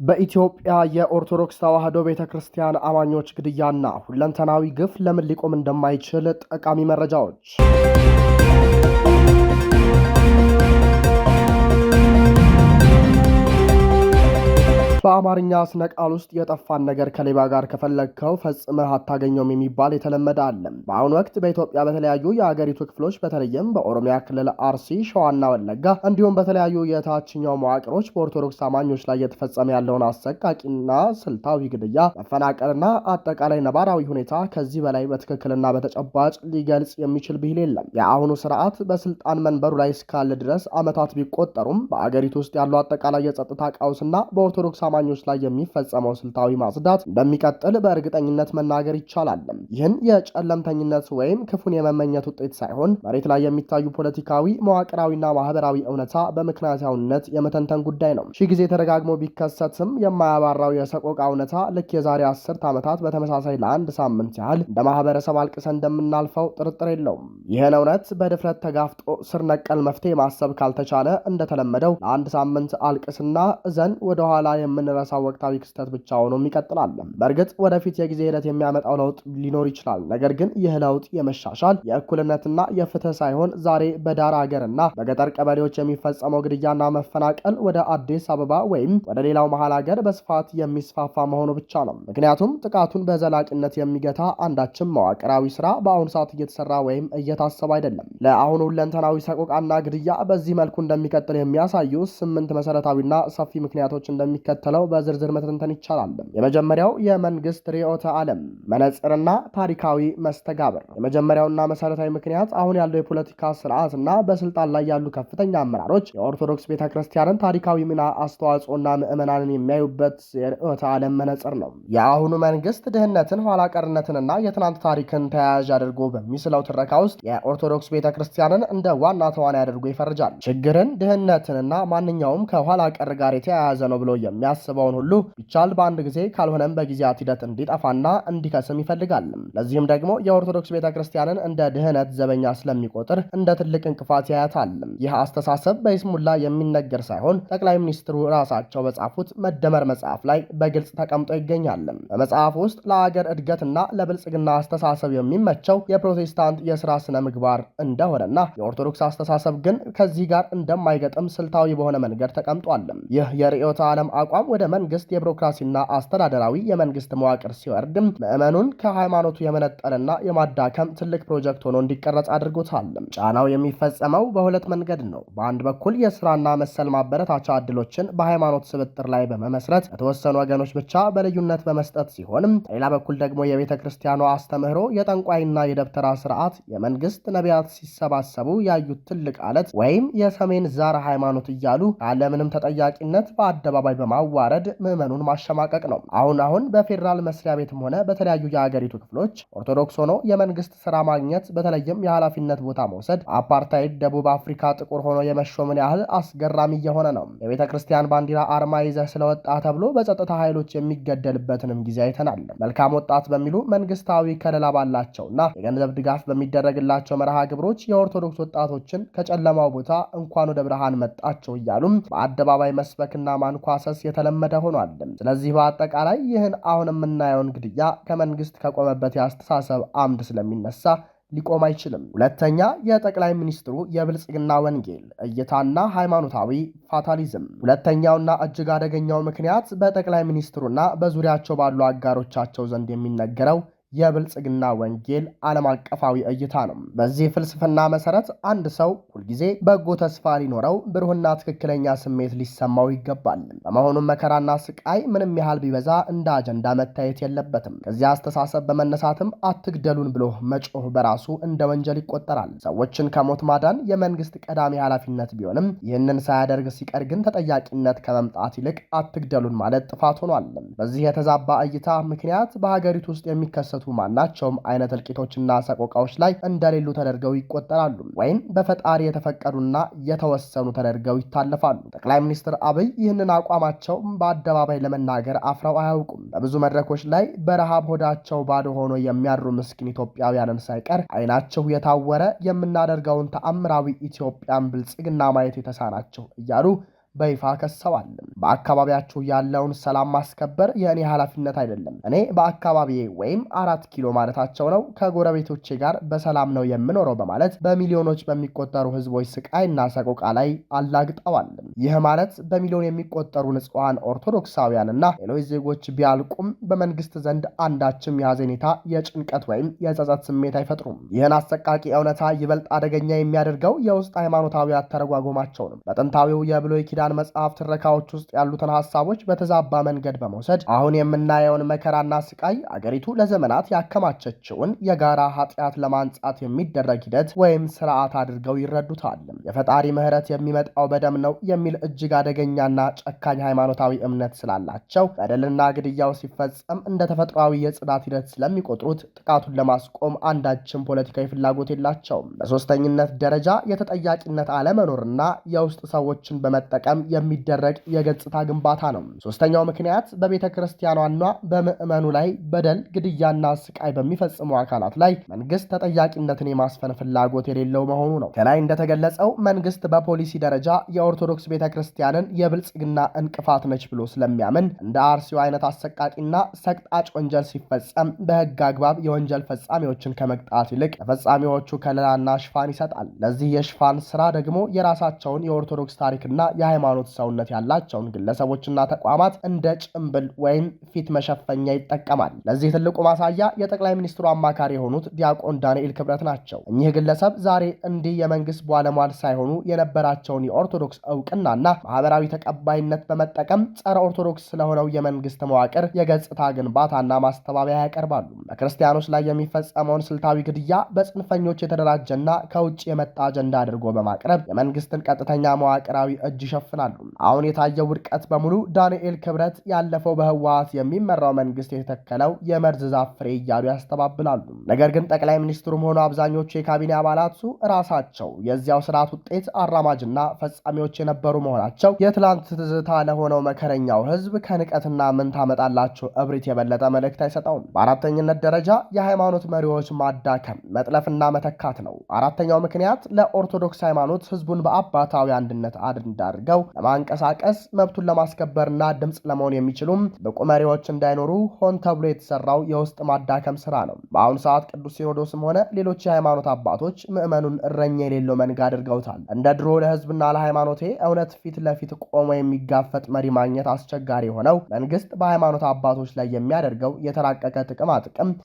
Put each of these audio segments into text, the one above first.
በኢትዮጵያ የኦርቶዶክስ ተዋሕዶ ቤተክርስቲያን አማኞች ግድያና ሁለንተናዊ ግፍ ለምን ሊቆም እንደማይችል ጠቃሚ መረጃዎች። በአማርኛ ስነ ቃል ውስጥ የጠፋን ነገር ከሌባ ጋር ከፈለግከው ፈጽመህ አታገኘውም የሚባል የተለመደ አለ። በአሁኑ ወቅት በኢትዮጵያ በተለያዩ የአገሪቱ ክፍሎች በተለይም በኦሮሚያ ክልል አርሲ፣ ሸዋና ወለጋ እንዲሁም በተለያዩ የታችኛው መዋቅሮች በኦርቶዶክስ አማኞች ላይ የተፈጸመ ያለውን አሰቃቂና ስልታዊ ግድያ፣ መፈናቀልና አጠቃላይ ነባራዊ ሁኔታ ከዚህ በላይ በትክክልና በተጨባጭ ሊገልጽ የሚችል ብሂል የለም። የአሁኑ ስርዓት በስልጣን መንበሩ ላይ እስካለ ድረስ ዓመታት ቢቆጠሩም በአገሪቱ ውስጥ ያለው አጠቃላይ የጸጥታ ቀውስና በኦርቶዶክስ አማኞች ላይ የሚፈጸመው ስልታዊ ማጽዳት እንደሚቀጥል በእርግጠኝነት መናገር ይቻላል። ይህን የጨለምተኝነት ወይም ክፉን የመመኘት ውጤት ሳይሆን መሬት ላይ የሚታዩ ፖለቲካዊ፣ መዋቅራዊና ማህበራዊ እውነታ በምክንያታዊነት የመተንተን ጉዳይ ነው። ሺህ ጊዜ ተደጋግሞ ቢከሰትም የማያባራው የሰቆቃ እውነታ ልክ የዛሬ 10 ዓመታት በተመሳሳይ ለአንድ ሳምንት ያህል እንደ ማህበረሰብ አልቅሰን እንደምናልፈው ጥርጥር የለውም። ይህን እውነት በድፍረት ተጋፍጦ ስር ነቀል መፍትሄ ማሰብ ካልተቻለ እንደተለመደው ለአንድ ሳምንት አልቅስና እዘን ወደኋላ የምንረሳው ወቅታዊ ክስተት ብቻ ሆኖ ይቀጥላል። በእርግጥ ወደፊት የጊዜ ሂደት የሚያመጣው ለውጥ ሊኖር ይችላል። ነገር ግን ይህ ለውጥ የመሻሻል የእኩልነትና የፍትህ ሳይሆን ዛሬ በዳር ሀገርና በገጠር ቀበሌዎች የሚፈጸመው ግድያና መፈናቀል ወደ አዲስ አበባ ወይም ወደ ሌላው መሀል ሀገር በስፋት የሚስፋፋ መሆኑ ብቻ ነው። ምክንያቱም ጥቃቱን በዘላቂነት የሚገታ አንዳችም መዋቅራዊ ስራ በአሁኑ ሰዓት እየተሰራ ወይም እየታሰበ አይደለም። ለአሁኑ ሁለንተናዊ ሰቆቃና ግድያ በዚህ መልኩ እንደሚቀጥል የሚያሳዩ 8 መሰረታዊና ሰፊ ምክንያቶች እንደሚከተለው በዝርዝር መተንተን ይቻላል። የመጀመሪያው የመንግስት ርዕዮተ ዓለም መነጽርና ታሪካዊ መስተጋብር። የመጀመሪያውና መሰረታዊ ምክንያት አሁን ያለው የፖለቲካ ስርዓትና በስልጣን ላይ ያሉ ከፍተኛ አመራሮች የኦርቶዶክስ ቤተክርስቲያንን ታሪካዊ ሚና፣ አስተዋጽኦና ምዕመናንን የሚያዩበት የርዕዮተ ዓለም መነጽር ነው። የአሁኑ መንግስት ድህነትን፣ ኋላ ቀርነትንና የትናንት ታሪክን ተያያዥ አድርጎ በሚስለው ትረካ ውስጥ የኦርቶዶክስ ቤተክርስቲያንን እንደ ዋና ተዋናይ አድርጎ ይፈርጃል። ችግርን፣ ድህነትንና ማንኛውም ከኋላ ቀር ጋር የተያያዘ ነው ብሎ የሚያስበውን ሁሉ ቢቻል በአንድ ጊዜ ካልሆነም በጊዜያት ሂደት እንዲጠፋና እንዲከስም ይፈልጋል። ለዚህም ደግሞ የኦርቶዶክስ ቤተክርስቲያንን እንደ ድህነት ዘበኛ ስለሚቆጥር እንደ ትልቅ እንቅፋት ያያታል። ይህ አስተሳሰብ በይስሙላ የሚነገር ሳይሆን ጠቅላይ ሚኒስትሩ ራሳቸው በጻፉት መደመር መጽሐፍ ላይ በግልጽ ተቀምጦ ይገኛል። በመጽሐፍ ውስጥ ለአገር እድገትና ለብልጽግና አስተሳሰብ የሚመቸው የፕሮቴስታንት የሥራ ስነ ምግባር እንደሆነና የኦርቶዶክስ አስተሳሰብ ግን ከዚህ ጋር እንደማይገጥም ስልታዊ በሆነ መንገድ ተቀምጧል። ይህ የርዕዮተ ዓለም አቋም ወደ መንግስት የቢሮክራሲና አስተዳደራዊ የመንግስት መዋቅር ሲወርድም ምዕመኑን ከሃይማኖቱ የመነጠልና የማዳከም ትልቅ ፕሮጀክት ሆኖ እንዲቀረጽ አድርጎታል። ጫናው የሚፈጸመው በሁለት መንገድ ነው። በአንድ በኩል የስራና መሰል ማበረታቻ ዕድሎችን በሃይማኖት ስብጥር ላይ በመመስረት ለተወሰኑ ወገኖች ብቻ በልዩነት በመስጠት ሲሆንም፣ በሌላ በኩል ደግሞ የቤተ ክርስቲያኗ አስተምህሮ የጠንቋይና የደብተራ ስርዓት የመንግስት ነቢያት ሲሰባሰቡ ያዩት ትልቅ አለት ወይም የሰሜን ዛር ሃይማኖት እያሉ ያለምንም ተጠያቂነት በአደባባይ በማዋረድ ምዕመኑን ማሸማቀቅ ነው። አሁን በፌዴራል መስሪያ ቤትም ሆነ በተለያዩ የአገሪቱ ክፍሎች ኦርቶዶክስ ሆኖ የመንግስት ስራ ማግኘት በተለይም የኃላፊነት ቦታ መውሰድ አፓርታይድ ደቡብ አፍሪካ ጥቁር ሆኖ የመሾምን ያህል አስገራሚ እየሆነ ነው። የቤተ ክርስቲያን ባንዲራ አርማ ይዘህ ስለወጣ ተብሎ በጸጥታ ኃይሎች የሚገደልበትንም ጊዜ አይተናል። መልካም ወጣት በሚሉ መንግስታዊ ከለላ ባላቸውና የገንዘብ ድጋፍ በሚደረግላቸው መርሃ ግብሮች የኦርቶዶክስ ወጣቶችን ከጨለማው ቦታ እንኳን ወደ ብርሃን መጣቸው እያሉም በአደባባይ መስበክና ማንኳሰስ የተለመደ ሆኗል። ስለዚህ በአጠቃላይ ይህን አሁን የምናየውን ግድያ ከመንግስት ከቆመበት የአስተሳሰብ አምድ ስለሚነሳ ሊቆም አይችልም። ሁለተኛ፣ የጠቅላይ ሚኒስትሩ የብልጽግና ወንጌል እይታና ሃይማኖታዊ ፋታሊዝም። ሁለተኛውና እጅግ አደገኛው ምክንያት በጠቅላይ ሚኒስትሩና በዙሪያቸው ባሉ አጋሮቻቸው ዘንድ የሚነገረው የብልጽግና ወንጌል ዓለም አቀፋዊ እይታ ነው። በዚህ ፍልስፍና መሰረት አንድ ሰው ሁልጊዜ በጎ ተስፋ ሊኖረው፣ ብሩህና ትክክለኛ ስሜት ሊሰማው ይገባል። በመሆኑም መከራና ስቃይ ምንም ያህል ቢበዛ እንደ አጀንዳ መታየት የለበትም። ከዚያ አስተሳሰብ በመነሳትም አትግደሉን ብሎ መጮህ በራሱ እንደ ወንጀል ይቆጠራል። ሰዎችን ከሞት ማዳን የመንግስት ቀዳሚ ኃላፊነት ቢሆንም ይህንን ሳያደርግ ሲቀር ግን ተጠያቂነት ከመምጣት ይልቅ አትግደሉን ማለት ጥፋት ሆኗል። በዚህ የተዛባ እይታ ምክንያት በሀገሪቱ ውስጥ የሚከሰቱ ማናቸውም አይነት እልቂቶችና ሰቆቃዎች ላይ እንደሌሉ ተደርገው ይቆጠራሉ ወይም በፈጣሪ የተፈቀዱና የተወሰኑ ተደርገው ይታለፋሉ። ጠቅላይ ሚኒስትር አብይ ይህንን አቋማቸው በአደባባይ ለመናገር አፍረው አያውቁም። በብዙ መድረኮች ላይ በረሃብ ሆዳቸው ባዶ ሆኖ የሚያድሩ ምስኪን ኢትዮጵያውያንን ሳይቀር አይናቸው የታወረ የምናደርገውን ተአምራዊ ኢትዮጵያን ብልጽግና ማየት የተሳናቸው እያሉ በይፋ ከሰዋል። በአካባቢያችሁ ያለውን ሰላም ማስከበር የእኔ ኃላፊነት አይደለም። እኔ በአካባቢዬ ወይም 4 ኪሎ ማለታቸው ነው ከጎረቤቶቼ ጋር በሰላም ነው የምኖረው በማለት በሚሊዮኖች በሚቆጠሩ ህዝቦች ስቃይና ሰቆቃ ላይ አላግጠዋል። ይህ ማለት በሚሊዮን የሚቆጠሩ ንጹሃን ኦርቶዶክሳውያንና ሌሎች ዜጎች ቢያልቁም በመንግስት ዘንድ አንዳችም የሐዘኔታ የጭንቀት ወይም የጸጸት ስሜት አይፈጥሩም። ይህን አሰቃቂ እውነታ ይበልጥ አደገኛ የሚያደርገው የውስጥ ሃይማኖታዊ አተረጓጎማቸው ነው። በጥንታዊው የብሉይ ኪዳን መጽሐፍ ትረካዎች ውስጥ ያሉትን ሐሳቦች በተዛባ መንገድ በመውሰድ አሁን የምናየውን መከራና ስቃይ አገሪቱ ለዘመናት ያከማቸችውን የጋራ ኃጢአት ለማንጻት የሚደረግ ሂደት ወይም ስርዓት አድርገው ይረዱታል። የፈጣሪ ምህረት የሚመጣው በደም ነው የሚል እጅግ አደገኛና ጨካኝ ሃይማኖታዊ እምነት ስላላቸው በደልና ግድያው ሲፈጸም እንደ ተፈጥሯዊ የጽዳት ሂደት ስለሚቆጥሩት ጥቃቱን ለማስቆም አንዳችም ፖለቲካዊ ፍላጎት የላቸውም። በሶስተኝነት ደረጃ የተጠያቂነት አለመኖርና የውስጥ ሰዎችን በመጠቀም የሚደረግ የገጽታ ግንባታ ነው። ሶስተኛው ምክንያት በቤተ ክርስቲያኗና በምዕመኑ ላይ በደል፣ ግድያና ስቃይ በሚፈጽሙ አካላት ላይ መንግስት ተጠያቂነትን የማስፈን ፍላጎት የሌለው መሆኑ ነው። ከላይ እንደተገለጸው መንግስት በፖሊሲ ደረጃ የኦርቶዶክስ ቤተ ክርስቲያንን የብልጽግና እንቅፋት ነች ብሎ ስለሚያምን እንደ አርሲው አይነት አሰቃቂና ሰቅጣጭ ወንጀል ሲፈጸም በህግ አግባብ የወንጀል ፈጻሚዎችን ከመቅጣት ይልቅ ተፈጻሚዎቹ ከለላና ሽፋን ይሰጣል። ለዚህ የሽፋን ስራ ደግሞ የራሳቸውን የኦርቶዶክስ ታሪክና የሃይማኖት ሰውነት ያላቸውን ግለሰቦችና ተቋማት እንደ ጭምብል ወይም ፊት መሸፈኛ ይጠቀማል። ለዚህ ትልቁ ማሳያ የጠቅላይ ሚኒስትሩ አማካሪ የሆኑት ዲያቆን ዳንኤል ክብረት ናቸው። እኚህ ግለሰብ ዛሬ እንዲህ የመንግስት ባለሟል ሳይሆኑ የነበራቸውን የኦርቶዶክስ እውቅናና ማህበራዊ ተቀባይነት በመጠቀም ጸረ ኦርቶዶክስ ስለሆነው የመንግስት መዋቅር የገጽታ ግንባታና ማስተባበያ ያቀርባሉ። በክርስቲያኖች ላይ የሚፈጸመውን ስልታዊ ግድያ በጽንፈኞች የተደራጀና ከውጭ የመጣ አጀንዳ አድርጎ በማቅረብ የመንግስትን ቀጥተኛ መዋቅራዊ እጅ ይሸፍናሉ። አሁን የታየው ውድቀት በሙሉ ዳንኤል ክብረት ያለፈው በህወሓት የሚመራው መንግስት የተተከለው የመርዝ ዛፍ ፍሬ እያሉ ያስተባብላሉ። ነገር ግን ጠቅላይ ሚኒስትሩም ሆኑ አብዛኞቹ የካቢኔ አባላቱ ራሳቸው የዚያው ስርዓት ውጤት አራማጅና ፈጻሚዎች የነበሩ መሆናቸው የትላንት ትዝታ ለሆነው መከረኛው ህዝብ ከንቀትና ምን ታመጣላችሁ እብሪት የበለጠ መልእክት አይሰጠውም። በአራተኝነት ደረጃ የሃይማኖት መሪዎች ማዳከም፣ መጥለፍና መተካት ነው። አራተኛው ምክንያት ለኦርቶዶክስ ሃይማኖት ህዝቡን በአባታዊ አንድነት አድርገው ለማንቀሳቀስ መብቱን ለማስከበርና ድምፅ ለመሆን የሚችሉም ብቁ መሪዎች እንዳይኖሩ ሆን ተብሎ የተሰራው የውስጥ ማዳከም ስራ ነው። በአሁኑ ሰዓት ቅዱስ ሲኖዶስም ሆነ ሌሎች የሃይማኖት አባቶች ምዕመኑን እረኛ የሌለው መንጋ አድርገውታል። እንደ ድሮ ለህዝብና ለሃይማኖቴ እውነት ፊት ለፊት ቆሞ የሚጋፈጥ መሪ ማግኘት አስቸጋሪ የሆነው መንግስት በሃይማኖት አባቶች ላይ የሚያደርገው የተራቀቀ ጥቅም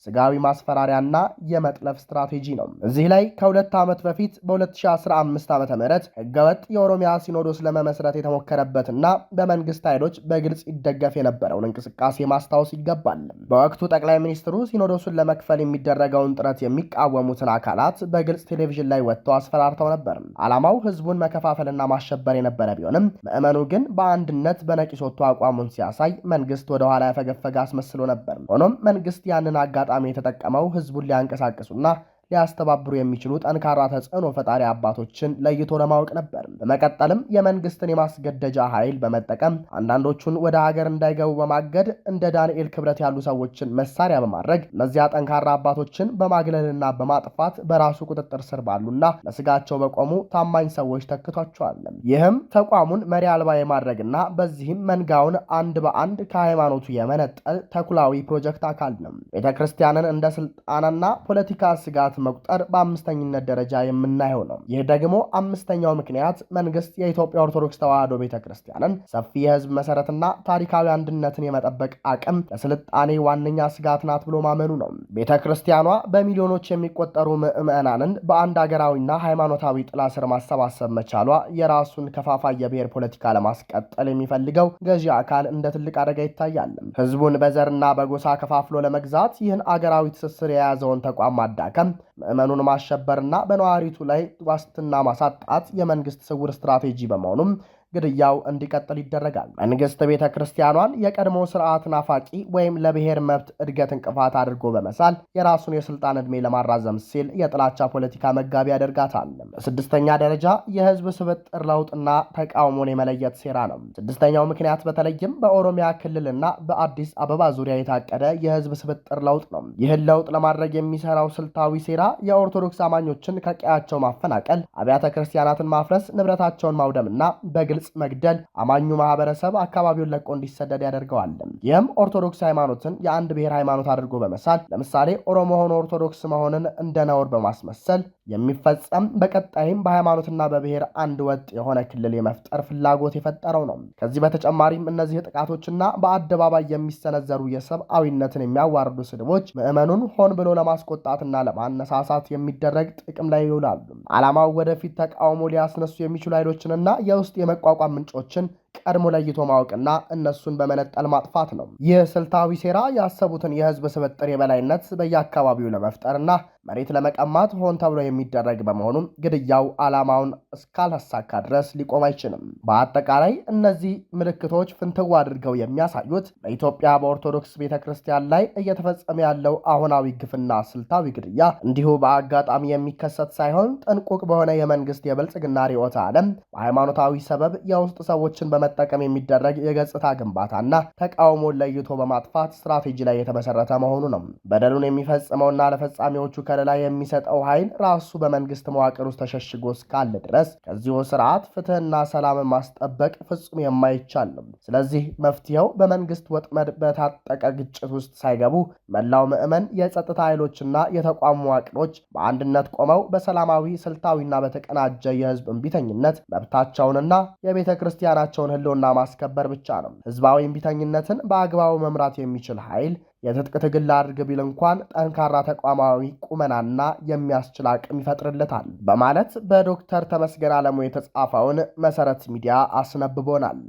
ስጋዊ ማስፈራሪያና የመጥለፍ ስትራቴጂ ነው። እዚህ ላይ ከ2 ዓመት በፊት በ2015 ዓ.ም ህገወጥ የኦሮሚያ ሲኖዶስ ለመመስረት የተሞከረበትና በመንግስት ኃይሎች በግልጽ ይደገፍ የነበረውን እንቅስቃሴ ማስታወስ ይገባል። በወቅቱ ጠቅላይ ሚኒስትሩ ሲኖዶሱን ለመክፈል የሚደረገውን ጥረት የሚቃወሙትን አካላት በግልጽ ቴሌቪዥን ላይ ወጥተው አስፈራርተው ነበር። ዓላማው ህዝቡን መከፋፈልና ማሸበር የነበረ ቢሆንም ምዕመኑ ግን በአንድነት በነቂስ ወጥቶ አቋሙን ሲያሳይ መንግስት ወደ ኋላ ያፈገፈገ አስመስሎ ነበር። ሆኖም መንግስት ያንን አጋጣሚ የተጠቀመው ህዝቡን ሊያንቀሳቅሱና ሊያስተባብሩ የሚችሉ ጠንካራ ተጽዕኖ ፈጣሪ አባቶችን ለይቶ ለማወቅ ነበር። በመቀጠልም የመንግስትን የማስገደጃ ኃይል በመጠቀም አንዳንዶቹን ወደ ሀገር እንዳይገቡ በማገድ እንደ ዳንኤል ክብረት ያሉ ሰዎችን መሳሪያ በማድረግ እነዚያ ጠንካራ አባቶችን በማግለልና በማጥፋት በራሱ ቁጥጥር ስር ባሉና ለስጋቸው በቆሙ ታማኝ ሰዎች ተክቷቸዋል። ይህም ተቋሙን መሪ አልባ የማድረግና በዚህም መንጋውን አንድ በአንድ ከሃይማኖቱ የመነጠል ተኩላዊ ፕሮጀክት አካል ነው። ቤተክርስቲያንን እንደ ስልጣንና ፖለቲካ ስጋት መቁጠር በአምስተኝነት ደረጃ የምናየው ነው። ይህ ደግሞ አምስተኛው ምክንያት መንግስት የኢትዮጵያ ኦርቶዶክስ ተዋሕዶ ቤተክርስቲያንን ሰፊ የህዝብ መሰረትና ታሪካዊ አንድነትን የመጠበቅ አቅም ለስልጣኔ ዋነኛ ስጋት ናት ብሎ ማመኑ ነው። ቤተክርስቲያኗ በሚሊዮኖች የሚቆጠሩ ምዕመናንን በአንድ ሀገራዊና ሃይማኖታዊ ጥላ ስር ማሰባሰብ መቻሏ የራሱን ከፋፋይ የብሔር ፖለቲካ ለማስቀጠል የሚፈልገው ገዢ አካል እንደ ትልቅ አደጋ ይታያል። ህዝቡን በዘርና በጎሳ ከፋፍሎ ለመግዛት ይህን አገራዊ ትስስር የያዘውን ተቋም ማዳከም፣ ምዕመኑን ማሸበርና በነዋሪቱ ላይ ዋስትና ማሳጣት የመንግስት ስውር ስትራቴጂ በመሆኑም ግድያው እንዲቀጥል ይደረጋል። መንግስት ቤተ ክርስቲያኗን የቀድሞ ስርዓት ናፋቂ ወይም ለብሔር መብት እድገት እንቅፋት አድርጎ በመሳል የራሱን የስልጣን ዕድሜ ለማራዘም ሲል የጥላቻ ፖለቲካ መጋቢ ያደርጋታል። በስድስተኛ ደረጃ የህዝብ ስብጥር ለውጥና ተቃውሞን የመለየት ሴራ ነው። ስድስተኛው ምክንያት በተለይም በኦሮሚያ ክልልና በአዲስ አበባ ዙሪያ የታቀደ የህዝብ ስብጥር ለውጥ ነው። ይህን ለውጥ ለማድረግ የሚሰራው ስልታዊ ሴራ የኦርቶዶክስ አማኞችን ከቀያቸው ማፈናቀል፣ አብያተ ክርስቲያናትን ማፍረስ፣ ንብረታቸውን ማውደምና በግልጽ በግልጽ መግደል አማኙ ማህበረሰብ አካባቢውን ለቆ እንዲሰደድ ያደርገዋል። ይህም ኦርቶዶክስ ሃይማኖትን የአንድ ብሔር ሃይማኖት አድርጎ በመሳል ለምሳሌ ኦሮሞ ሆኖ ኦርቶዶክስ መሆንን እንደ ነውር በማስመሰል የሚፈጸም በቀጣይም በሃይማኖትና በብሔር አንድ ወጥ የሆነ ክልል የመፍጠር ፍላጎት የፈጠረው ነው። ከዚህ በተጨማሪም እነዚህ ጥቃቶችና በአደባባይ የሚሰነዘሩ የሰብአዊነትን የሚያዋርዱ ስድቦች ምዕመኑን ሆን ብሎ ለማስቆጣትና ለማነሳሳት የሚደረግ ጥቅም ላይ ይውላሉ። ዓላማው ወደፊት ተቃውሞ ሊያስነሱ የሚችሉ ኃይሎችንና የውስጥ የመቋቋም ምንጮችን ቀድሞ ለይቶ ማወቅና እነሱን በመነጠል ማጥፋት ነው። ይህ ስልታዊ ሴራ ያሰቡትን የህዝብ ስብጥር የበላይነት በየአካባቢው ለመፍጠርና መሬት ለመቀማት ሆን ተብሎ የሚደረግ በመሆኑም ግድያው ዓላማውን እስካላሳካ ድረስ ሊቆም አይችልም። በአጠቃላይ እነዚህ ምልክቶች ፍንትው አድርገው የሚያሳዩት በኢትዮጵያ በኦርቶዶክስ ቤተክርስቲያን ላይ እየተፈጸመ ያለው አሁናዊ ግፍና ስልታዊ ግድያ እንዲሁ በአጋጣሚ የሚከሰት ሳይሆን ጥንቁቅ በሆነ የመንግስት የብልጽግና ርዕዮተ ዓለም በሃይማኖታዊ ሰበብ የውስጥ ሰዎችን በመጠቀም የሚደረግ የገጽታ ግንባታና ተቃውሞን ለይቶ በማጥፋት ስትራቴጂ ላይ የተመሰረተ መሆኑ ነው። በደሉን የሚፈጽመውና ለፈጻሚዎቹ ከለላ የሚሰጠው ኃይል ራሱ በመንግስት መዋቅር ውስጥ ተሸሽጎ እስካለ ድረስ ከዚሁ ስርዓት ፍትህና ሰላምን ማስጠበቅ ፍጹም የማይቻል ነው። ስለዚህ መፍትሄው በመንግስት ወጥመድ በታጠቀ ግጭት ውስጥ ሳይገቡ መላው ምዕመን፣ የጸጥታ ኃይሎችና የተቋም መዋቅሮች በአንድነት ቆመው በሰላማዊ ስልታዊና በተቀናጀ የህዝብ እምቢተኝነት መብታቸውንና የቤተ ክርስቲያናቸውን ህልውና ማስከበር ብቻ ነው። ህዝባዊ እምቢተኝነትን በአግባቡ መምራት የሚችል ኃይል የትጥቅ ትግል ላድርግ ቢል እንኳን ጠንካራ ተቋማዊ ቁመናና የሚያስችል አቅም ይፈጥርለታል በማለት በዶክተር ተመስገን አለሙ የተጻፈውን መሰረት ሚዲያ አስነብቦናል።